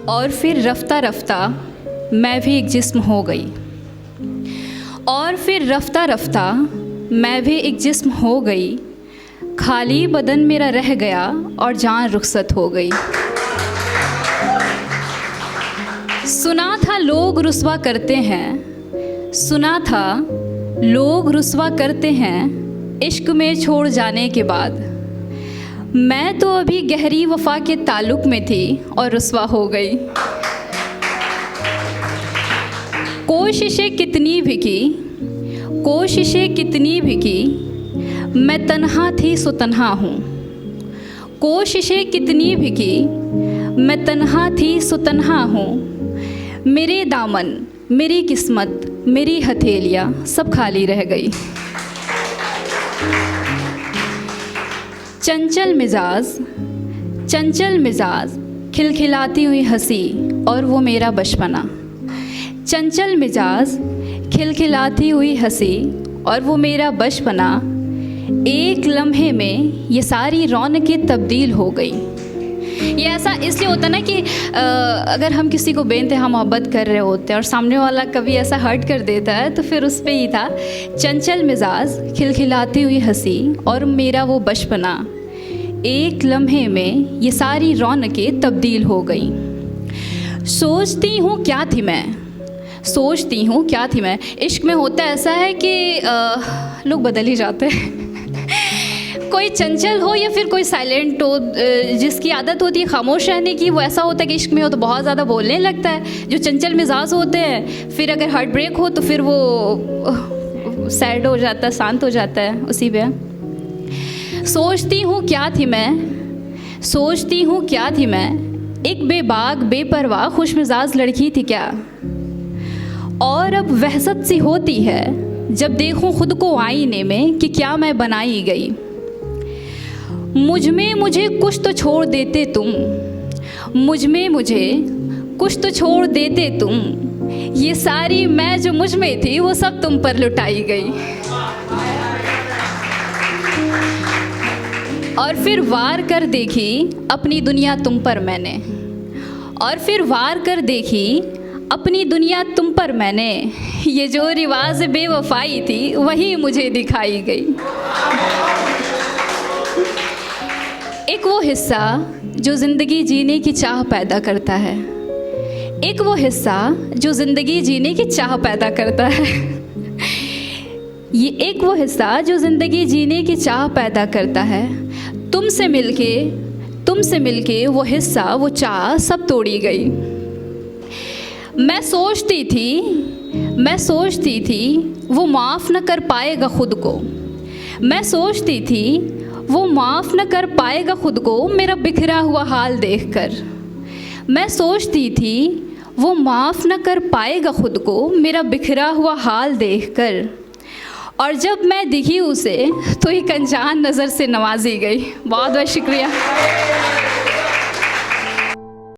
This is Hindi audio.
और फिर रफ्ता रफ्ता मैं भी एक जिस्म हो गई। और फिर रफ्ता रफ्ता मैं भी एक जिस्म हो गई। खाली बदन मेरा रह गया और जान रुखसत हो गई। सुना था लोग रुस्वा करते हैं, सुना था लोग रुस्वा करते हैं इश्क में छोड़ जाने के बाद। मैं तो अभी गहरी वफा के ताल्लुक़ में थी और रुस्वा हो गई। कोशिशें कितनी भी की, कोशिशें कितनी भी की, मैं तन्हा थी सो तन्हा हूँ। कोशिशें कितनी भी की, मैं तन्हा थी सो तन्हा हूँ। मेरे दामन, मेरी किस्मत, मेरी हथेलियाँ सब खाली रह गई। चंचल मिजाज, चंचल मिजाज, खिलखिलाती हुई हंसी और वो मेरा बचपना। चंचल मिजाज, खिलखिलाती हुई हंसी और वो मेरा बचपना। एक लम्हे में ये सारी रौनकें तब्दील हो गई। ये ऐसा इसलिए होता ना कि अगर हम किसी को बेइंतहा मोहब्बत कर रहे होते हैं और सामने वाला कभी ऐसा हर्ट कर देता है, तो फिर उस पे ही था चंचल मिजाज, खिलखिलाती हुई हंसी और मेरा वो बचपना। एक लम्हे में ये सारी रौनकें तब्दील हो गई। सोचती हूँ क्या थी मैं, सोचती हूँ क्या थी मैं। इश्क में होता ऐसा है कि लोग बदल ही जाते हैं। कोई चंचल हो या फिर कोई साइलेंट हो, जिसकी आदत होती है खामोश रहने की, वो ऐसा होता है कि इश्क में हो तो बहुत ज़्यादा बोलने लगता है। जो चंचल मिजाज होते हैं, फिर अगर हार्ट ब्रेक हो तो फिर वो सैड हो जाता है, शांत हो जाता है उसी पे। सोचती हूँ क्या थी मैं, सोचती हूँ क्या थी मैं, एक बेबाक बेपरवाह खुश मिजाज लड़की थी क्या। और अब वहशत सी होती है जब देखूं खुद को आईने में कि क्या मैं बनाई गई। मुझ में मुझे कुछ तो छोड़ देते तुम, मुझ में मुझे कुछ तो छोड़ देते तुम। ये सारी मैं जो मुझ में थी वो सब तुम पर लुटाई गई। और फिर वार कर देखी अपनी दुनिया तुम पर मैंने, और फिर वार कर देखी अपनी दुनिया तुम पर मैंने। ये जो रिवाज बेवफाई थी वही मुझे दिखाई गई। एक वो हिस्सा जो ज़िंदगी जीने की चाह पैदा करता है, एक वो हिस्सा जो ज़िंदगी जीने की चाह पैदा करता है। ये एक वो हिस्सा जो ज़िंदगी जीने की चाह पैदा करता है। तुमसे मिलके वो हिस्सा, वो चाह सब तोड़ी गई। मैं सोचती थी वो माफ़ न कर पाएगा खुद को। मैं सोचती थी वो माफ़ न कर पाएगा खुद को मेरा बिखरा हुआ हाल देखकर। मैं सोचती थी वो माफ़ न कर पाएगा खुद को मेरा बिखरा हुआ हाल देखकर। और जब मैं दिखी उसे तो एक अनजान नज़र से नवाजी गई। बहुत बहुत शुक्रिया।